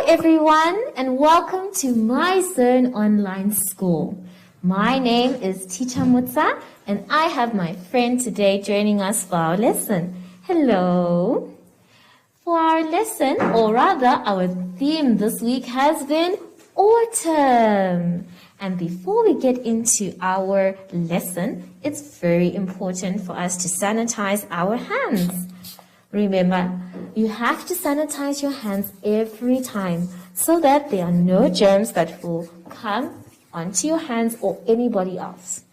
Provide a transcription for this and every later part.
everyone, and welcome to MyZone Online School. My name is Teacher Mutsa, and I have my friend today joining us for our lesson. Hello. For our lesson, or rather our theme this week has been autumn. And before we get into our lesson, it's very important for us to sanitize our hands. Remember, you have to sanitize your hands every time so that there are no germs that will come onto your hands or anybody else.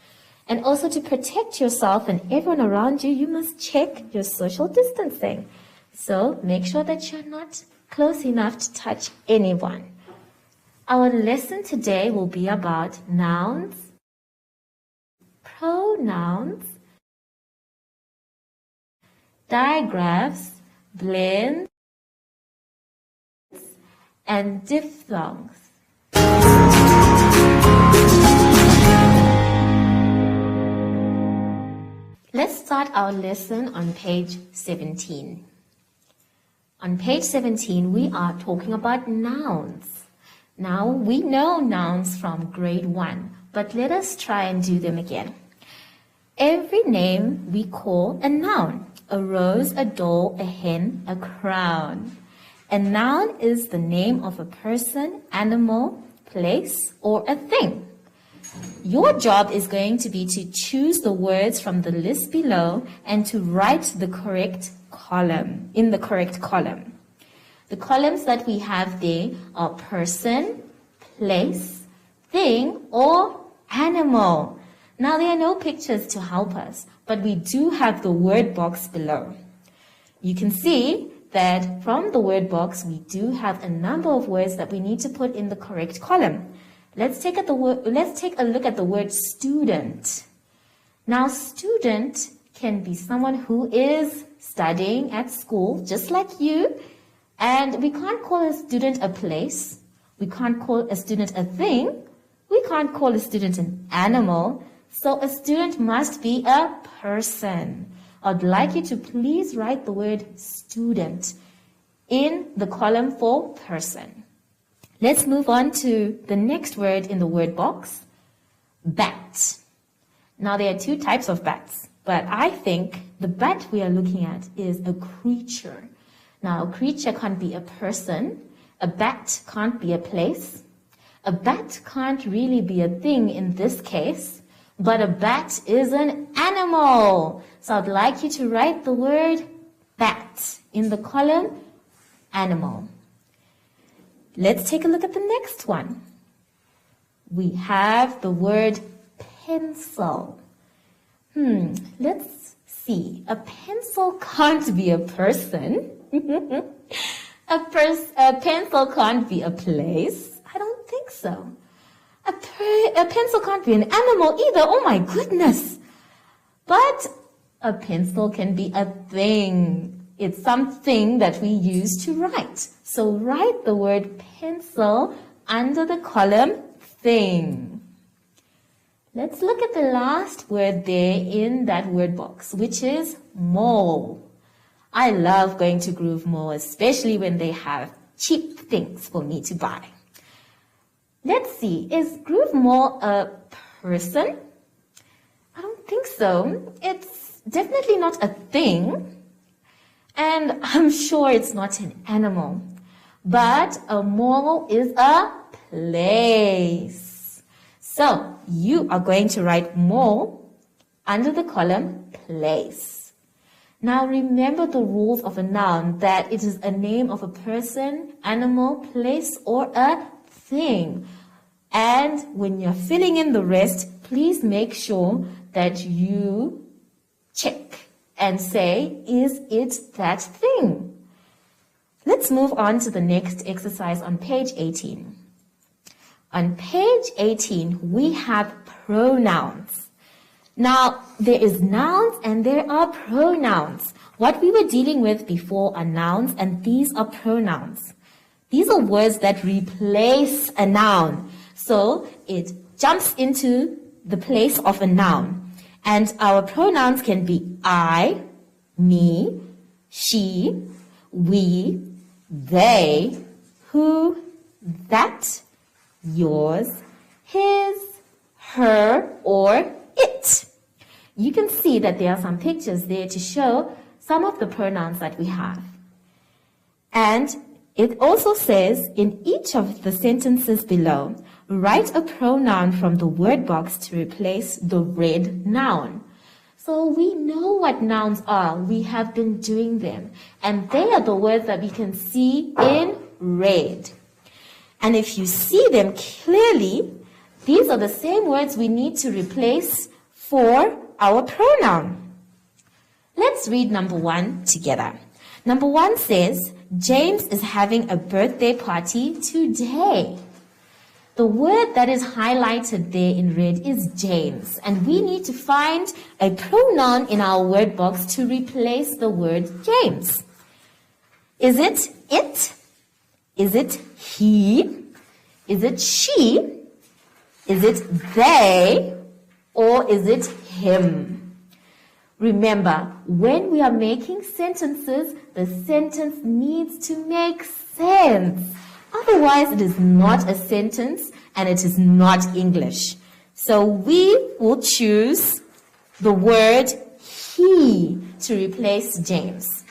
And also to protect yourself and everyone around you, you must check your social distancing. So make sure that you're not close enough to touch anyone. Our lesson today will be about nouns, pronouns, digraphs, blends, and diphthongs. Let's start our lesson on page 17. On page 17, we are talking about nouns. Now, we know nouns from grade 1, but let us try and do them again. Every name we call a noun. A rose, a doll, a hen, a crown. A noun is the name of a person, animal, place, or a thing. Your job is going to be to choose the words from the list below and to write the correct column, in the correct column. The columns that we have there are person, place, thing, or animal. Now, there are no pictures to help us, but we do have the word box below. You can see that from the word box, we do have a number of words that we need to put in the correct column. Let's take a look at the word student. Now, student can be someone who is studying at school, just like you, and we can't call a student a place. We can't call a student a thing. We can't call a student an animal. So a student must be a person. I'd like you to please write the word student in the column for person. Let's move on to the next word in the word box, bat. Now there are two types of bats, but I think the bat we are looking at is a creature. Now a creature can't be a person, a bat can't be a place, a bat can't really be a thing in this case, but a bat is an animal. So I'd like you to write the word bat in the column animal. Let's take a look at the next one. We have the word pencil. Let's see. A pencil can't be a person. A pencil can't be a place. I don't think so. A pencil can't be an animal either. Oh my goodness. But a pencil can be a thing. It's something that we use to write. So write the word pencil under the column thing. Let's look at the last word there in that word box, which is mall. I love going to Groove Mall, especially when they have cheap things for me to buy. Let's see, is Groove Mall a person? I don't think so. It's definitely not a thing. And I'm sure it's not an animal. But a mall is a place. So you are going to write mall under the column place. Now remember the rules of a noun, that it is a name of a person, animal, place, or a thing. And when you're filling in the rest, please make sure that you check and say, is it that thing? Let's move on to the next exercise on page 18. On page 18, we have pronouns. Now, there is nouns and there are pronouns. What we were dealing with before are nouns, and these are pronouns. These are words that replace a noun. So it jumps into the place of a noun. And our pronouns can be I, me, she, we, they, who, that, yours, his, her, or it. You can see that there are some pictures there to show some of the pronouns that we have. And it also says in each of the sentences below, write a pronoun from the word box to replace the red noun. So we know what nouns are. We have been doing them. And they are the words that we can see in red. And if you see them clearly, these are the same words we need to replace for our pronoun. Let's read number 1 together. Number 1 says, James is having a birthday party today. The word that is highlighted there in red is James, and we need to find a pronoun in our word box to replace the word James. Is it it? Is it he? Is it she? Is it they? Or is it him? Remember, when we are making sentences, the sentence needs to make sense. Otherwise, it is not a sentence and it is not English. So we will choose the word he to replace James.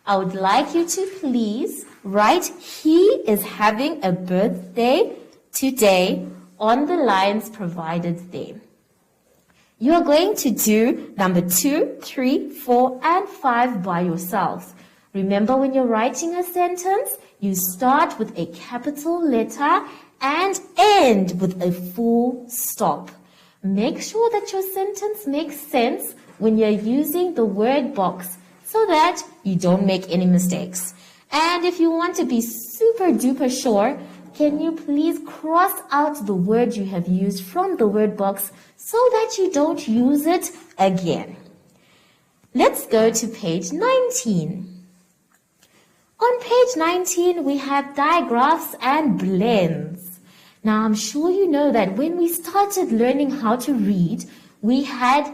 I would like you to please write he is having a birthday today on the lines provided there. You are going to do number 2, 3, 4, and 5 by yourselves. Remember, when you're writing a sentence, you start with a capital letter and end with a full stop. Make sure that your sentence makes sense when you're using the word box so that you don't make any mistakes. And if you want to be super duper sure, can you please cross out the word you have used from the word box so that you don't use it again? Let's go to page 19. On page 19, we have digraphs and blends. Now, I'm sure you know that when we started learning how to read, we had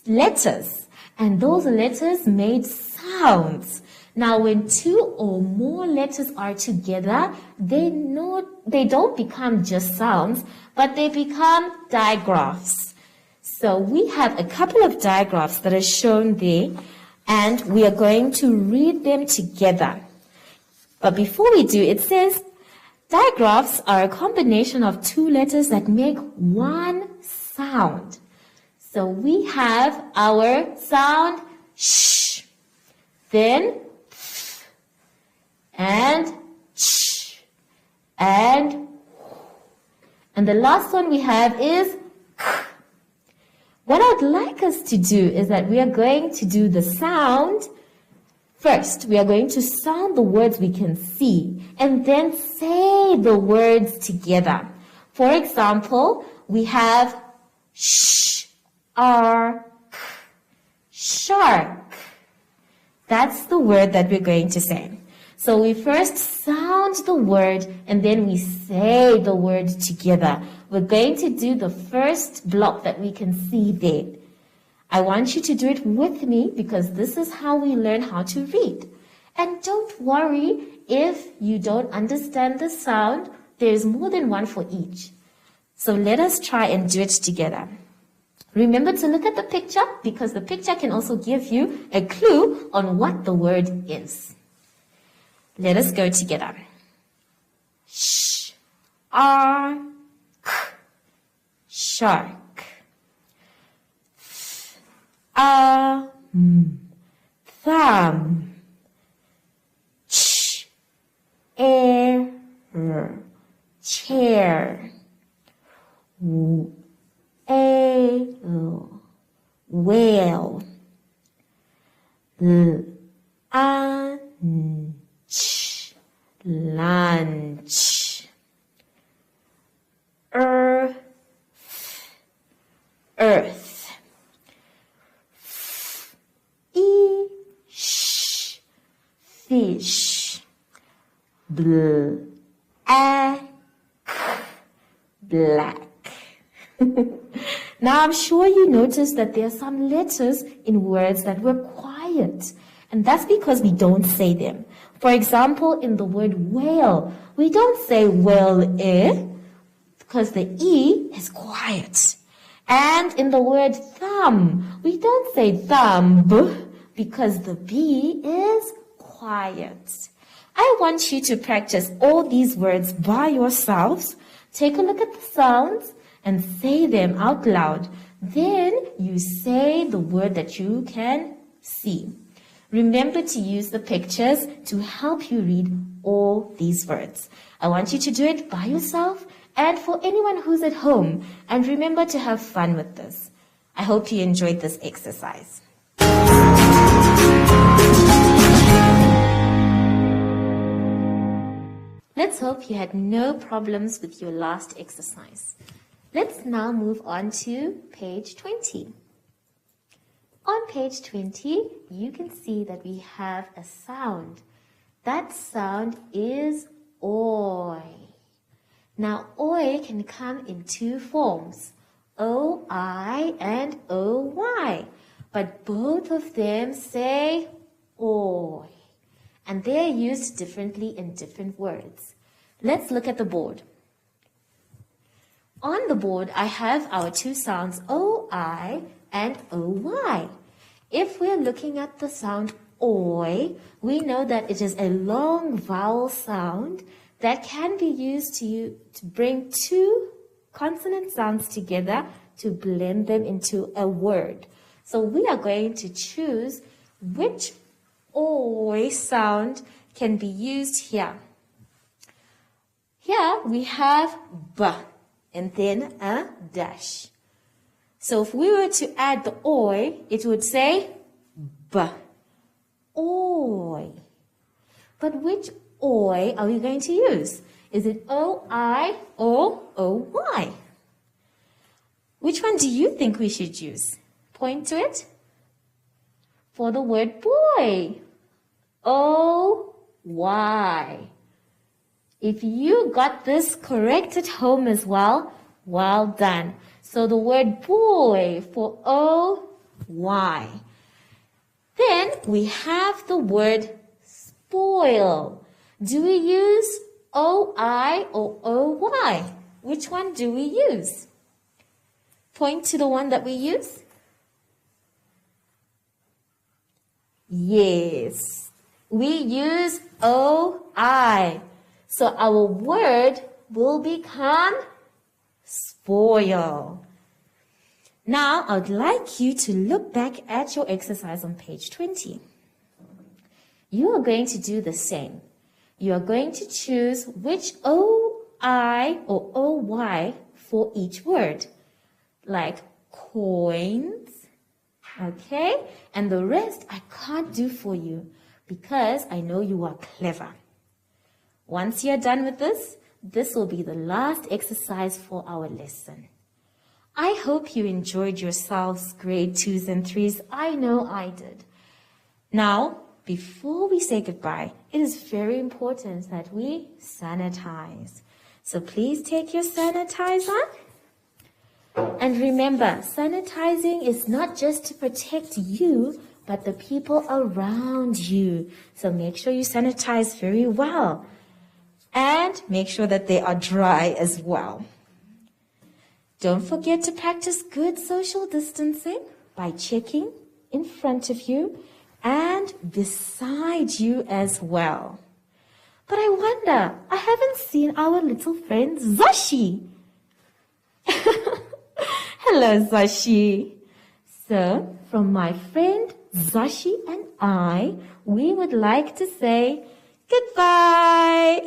letters, and those letters made sounds. Now, when 2 or more letters are together, they don't become just sounds, but they become digraphs. So we have a couple of digraphs that are shown there, and we are going to read them together. But before we do, it says, digraphs are a combination of 2 letters that make one sound. So we have our sound sh, then and ch, and the last one we have is k. What I'd like us to do is that we are going to do the sound first. We are going to sound the words we can see and then say the words together. For example, we have sh, r, k, shark. That's the word that we're going to say. So we first sound the word and then we say the word together. We're going to do the first block that we can see there. I want you to do it with me because this is how we learn how to read. And don't worry if you don't understand the sound. There's more than one for each. So let us try and do it together. Remember to look at the picture because the picture can also give you a clue on what the word is. Let us go together. Sh, r, k, shark. Thumb. Ch, air, chair. Whale. Lunch. Earth. Fish. Black. Now, I'm sure you noticed that there are some letters in words that were quiet. And that's because we don't say them. For example, in the word whale, we don't say whale-e because the E is quiet. And in the word thumb, we don't say thumb because the B is quiet. I want you to practice all these words by yourselves. Take a look at the sounds and say them out loud. Then you say the word that you can see. Remember to use the pictures to help you read all these words. I want you to do it by yourself and for anyone who's at home. And remember to have fun with this. I hope you enjoyed this exercise. Let's hope you had no problems with your last exercise. Let's now move on to page 20. On page 20, you can see that we have a sound. That sound is oi. Now, oi can come in two forms, O-I and O-Y. But both of them say oi. And they're used differently in different words. Let's look at the board. On the board, I have our two sounds O-I and O-Y. If we're looking at the sound oi, we know that it is a long vowel sound that can be used to bring two consonant sounds together to blend them into a word. So we are going to choose which oi sound can be used here. Here we have b and then a dash. So if we were to add the oi, it would say b, oi. But which oi are we going to use? Is it O-I or O-Y? Which one do you think we should use? Point to it. For the word boy, O-Y. If you got this correct at home as well, well done. So the word boy for O-Y. Then we have the word spoil. Do we use O-I or O-Y? Which one do we use? Point to the one that we use. Yes, we use O-I. So our word will become spoil. Now, I would like you to look back at your exercise on page 20. You are going to do the same. You are going to choose which O-I or O-Y for each word, like coins, okay? And the rest I can't do for you because I know you are clever. Once you're done with this, this will be the last exercise for our lesson. I hope you enjoyed yourselves, grade 2s and 3s. I know I did. Now, before we say goodbye, it is very important that we sanitize. So please take your sanitizer. And remember, sanitizing is not just to protect you, but the people around you. So make sure you sanitize very well. And make sure that they are dry as well. Don't forget to practice good social distancing by checking in front of you and beside you as well. But I wonder, I haven't seen our little friend Zashi. Hello, Zashi. So, from my friend Zashi and I, we would like to say goodbye.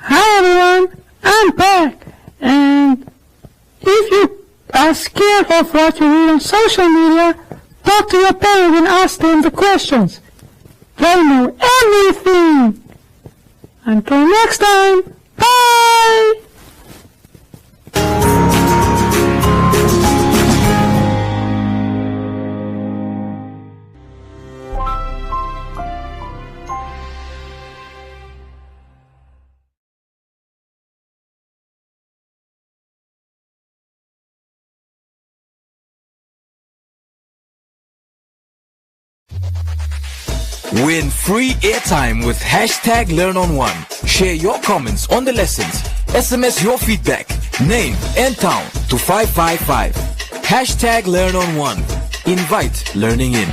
Hi everyone, I'm back, and if you are scared of what you read on social media, talk to your parents and ask them the questions. They know everything. Until next time, bye! Win free airtime with hashtag #LearnOn1. Share your comments on the lessons. SMS your feedback, name and town to 555. Hashtag #LearnOn1. Invite learning in.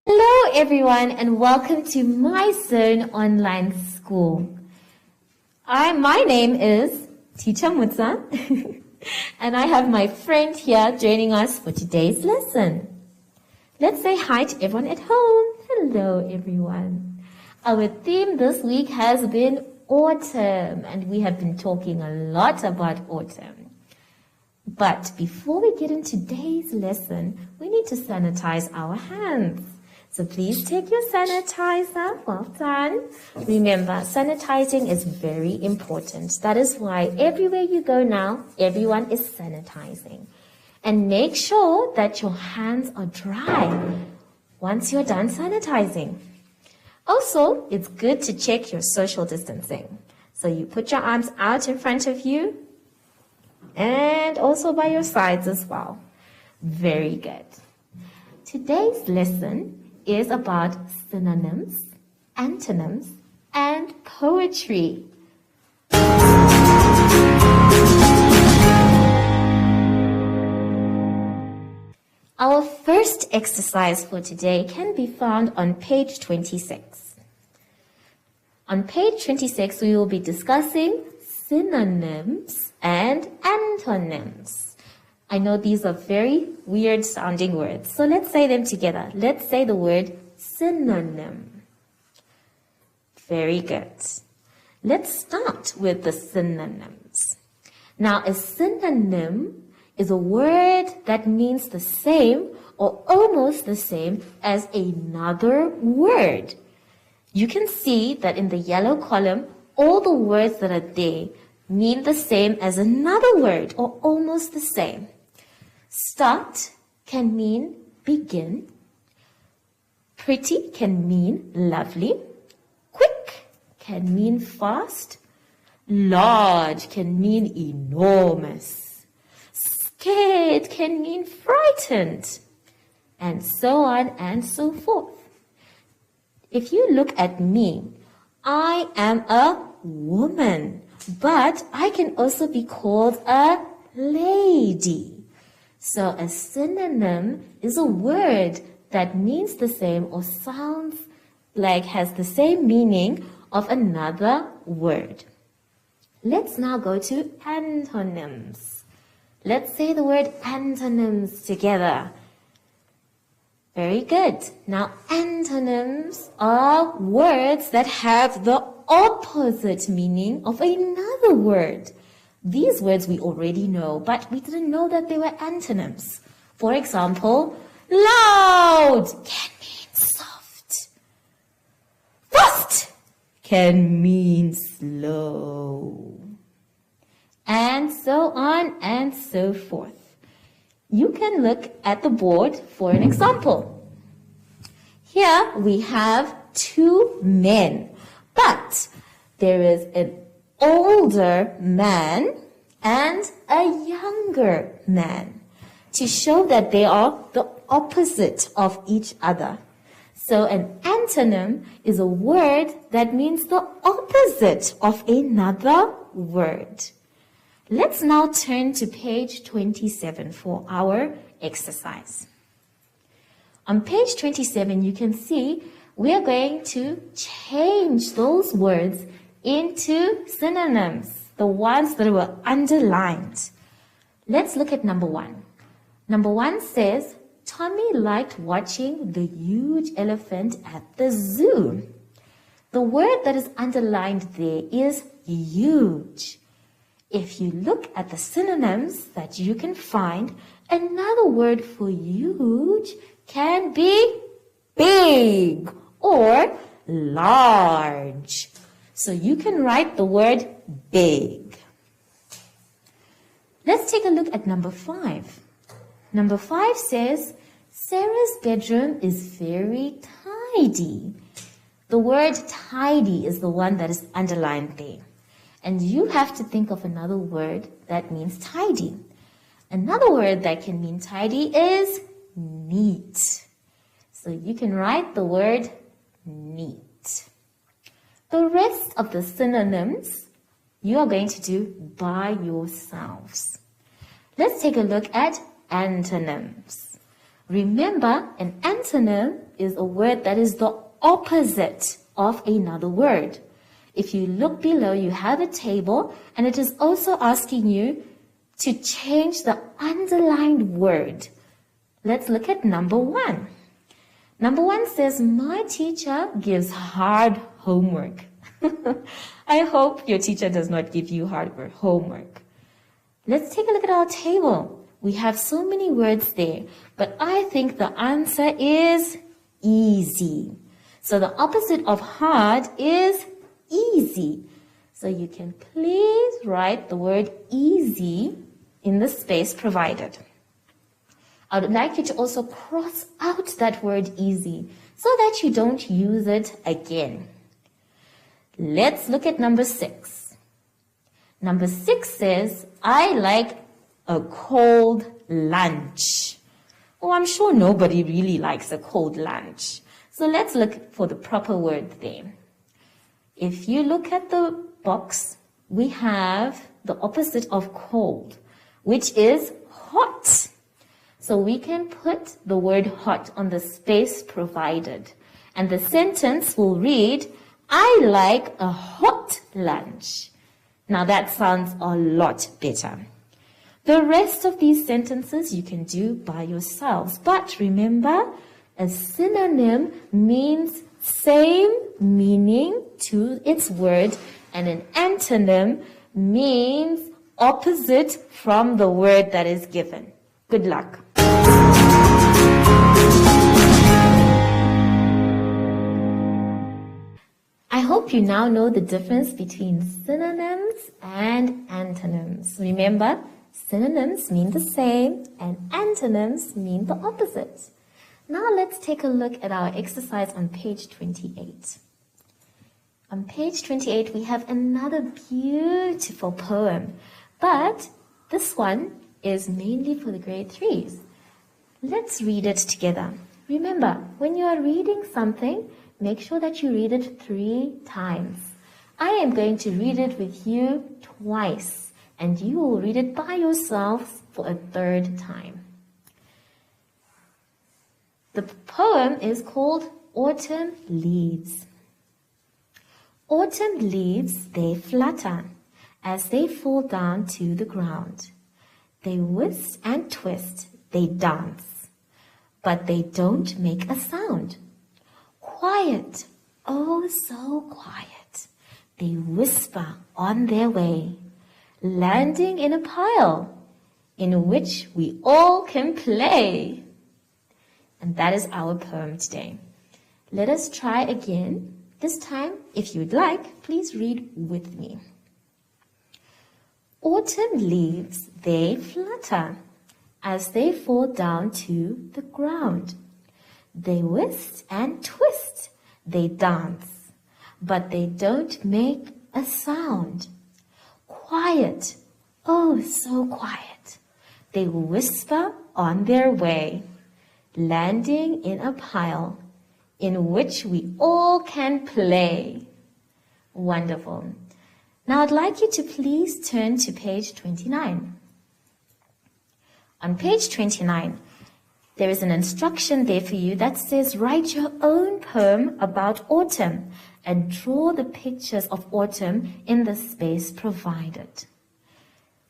Hello everyone and welcome to MyZone Online School. My name is Teacher Mutsa and I have my friend here joining us for today's lesson. Let's say hi to everyone at home. Hello everyone. Our theme this week has been autumn and we have been talking a lot about autumn. But before we get into today's lesson, we need to sanitize our hands. So please take your sanitizer. Well done. Remember, sanitizing is very important. That is why everywhere you go now, everyone is sanitizing. And make sure that your hands are dry once you're done sanitizing. Also, it's good to check your social distancing. So you put your arms out in front of you and also by your sides as well. Very good. Today's lesson is about synonyms, antonyms, and poetry. Our first exercise for today can be found on page 26. On page 26, we will be discussing synonyms and antonyms. I know these are very weird sounding words, so let's say them together. Let's say the word synonym. Very good. Let's start with the synonyms. Now, a synonym is a word that means the same or almost the same as another word. You can see that in the yellow column, all the words that are there mean the same as another word or almost the same. Start can mean begin. Pretty can mean lovely. Quick can mean fast. Large can mean enormous. Scared can mean frightened. And so on and so forth. If you look at me, I am a woman, but I can also be called a lady. So a synonym is a word that means the same or sounds like has the same meaning of another word. Let's now go to antonyms. Let's say the word antonyms together. Very good. Now, antonyms are words that have the opposite meaning of another word. These words we already know, but we didn't know that they were antonyms. For example, loud can mean soft. Fast can mean slow. And so on and so forth. You can look at the board for an example. Here we have two men, but there is an older man and a younger man to show that they are the opposite of each other. So an antonym is a word that means the opposite of another word. Let's now turn to page 27 for our exercise. On page 27, you can see we are going to change those words into synonyms, the ones that were underlined. Let's look at number 1. Number 1 says, Tommy liked watching the huge elephant at the zoo. The word that is underlined there is huge. If you look at the synonyms that you can find, another word for huge can be big or large. So you can write the word big. Let's take a look at number 5. Number 5 says, Sarah's bedroom is very tidy. The word tidy is the one that is underlined there. And you have to think of another word that means tidy. Another word that can mean tidy is neat. So you can write the word neat. The rest of the synonyms you are going to do by yourselves. Let's take a look at antonyms. Remember, an antonym is a word that is the opposite of another word. If you look below, you have a table, and it is also asking you to change the underlined word. Let's look at number 1. Number 1 says, my teacher gives hard homework. I hope your teacher does not give you hard homework. Let's take a look at our table. We have so many words there, but I think the answer is easy. So the opposite of hard is easy. So you can please write the word easy in the space provided. I would like you to also cross out that word easy so that you don't use it again. Let's look at number 6. Number 6 says, I like a cold lunch. Oh, I'm sure nobody really likes a cold lunch. So let's look for the proper word there. If you look at the box, we have the opposite of cold, which is hot. So we can put the word hot on the space provided. And the sentence will read, I like a hot lunch. Now that sounds a lot better. The rest of these sentences you can do by yourselves. But remember, a synonym means same meaning to its word, and an antonym means opposite from the word that is given. Good luck. I hope you now know the difference between synonyms and antonyms. Remember, synonyms mean the same and antonyms mean the opposite. Now let's take a look at our exercise on page 28. On page 28, we have another beautiful poem, but this one is mainly for the grade 3s. Let's read it together. Remember, when you are reading something, make sure that you read it 3 times. I am going to read it with you twice, and you will read it by yourselves for a 3rd time. The poem is called Autumn Leaves. Autumn leaves, they flutter as they fall down to the ground. They whisk and twist, they dance, but they don't make a sound. Quiet, oh so quiet, they whisper on their way, landing in a pile in which we all can play. And that is our poem today. Let us try again. This time, if you'd like, please read with me. Autumn leaves, they flutter as they fall down to the ground. They whisk and twist, they dance, but they don't make a sound. Quiet, oh so quiet, they whisper on their way, landing in a pile in which we all can play. Wonderful. Now I'd like you to please turn to page 29. On page 29, there is an instruction there for you that says write your own poem about autumn and draw the pictures of autumn in the space provided.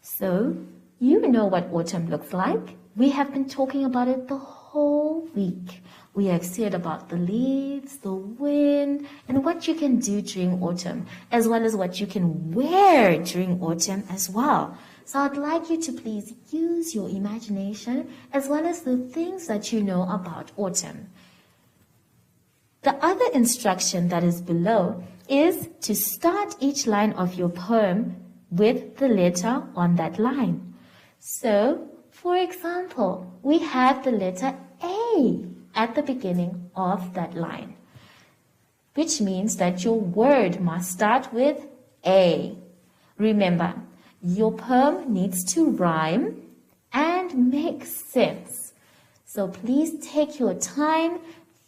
So, you know what autumn looks like. We have been talking about it the whole week. We have said about the leaves, the wind, and what you can do during autumn, as well as what you can wear during autumn as well. So I'd like you to please use your imagination as well as the things that you know about autumn. The other instruction that is below is to start each line of your poem with the letter on that line. So, for example, we have the letter A at the beginning of that line, which means that your word must start with A. Remember, your poem needs to rhyme and make sense. So please take your time,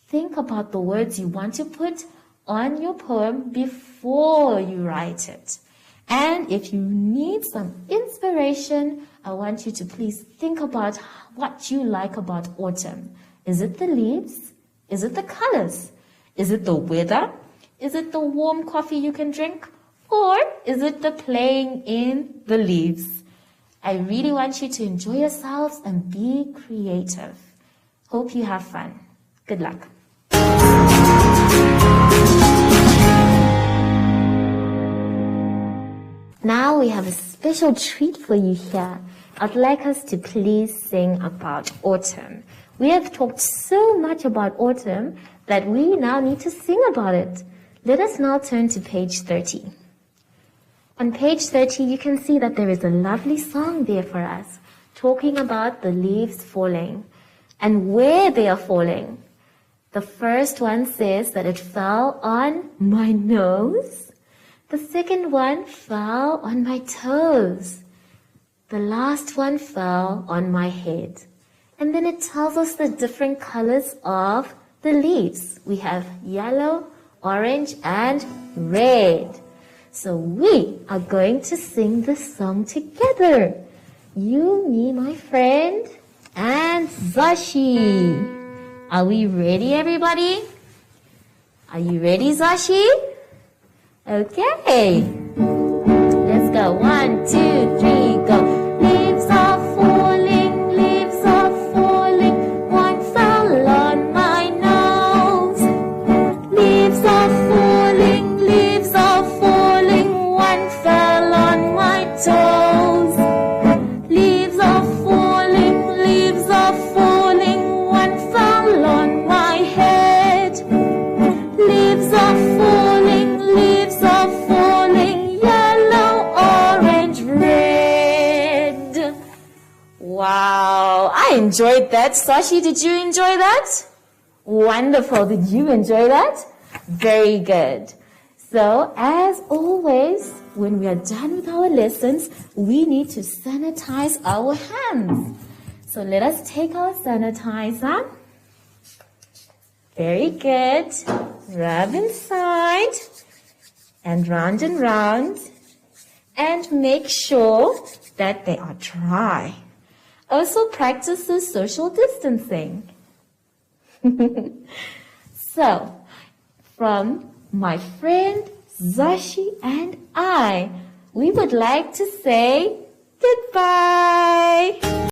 think about the words you want to put on your poem before you write it. And if you need some inspiration, I want you to please think about what you like about autumn. Is it the leaves? Is it the colors? Is it the weather? Is it the warm coffee you can drink? Or is it the playing in the leaves? I really want you to enjoy yourselves and be creative. Hope you have fun. Good luck. Now we have a special treat for you here. I'd like us to please sing about autumn. We have talked so much about autumn that we now need to sing about it. Let us now turn to page 30. On page 30, you can see that there is a lovely song there for us, talking about the leaves falling and where they are falling. The first one says that it fell on my nose. The second one fell on my toes. The last one fell on my head. And then it tells us the different colors of the leaves. We have yellow, orange, and red. So we are going to sing this song together. You, me, my friend, and Zashi. Are we ready, everybody? Are you ready, Zashi? Okay. Let's go. 1, 2, 3, go. Leaves are falling, leaves are falling. One fell on my nose. Leaves are falling, leaves are falling. One fell on my toes. Leaves are falling, leaves are falling. One fell on my head. Leaves are falling, leaves are falling. Yellow, orange, red. Wow, I enjoyed that. Sashi, did you enjoy that? Wonderful. Did you enjoy that? Very good. So, as always, when we are done with our lessons, we need to sanitize our hands. So let us take our sanitizer. Very good. Rub inside and round, and make sure that they are dry. Also practice the social distancing. So, from my friend Zashi and I, we would like to say goodbye.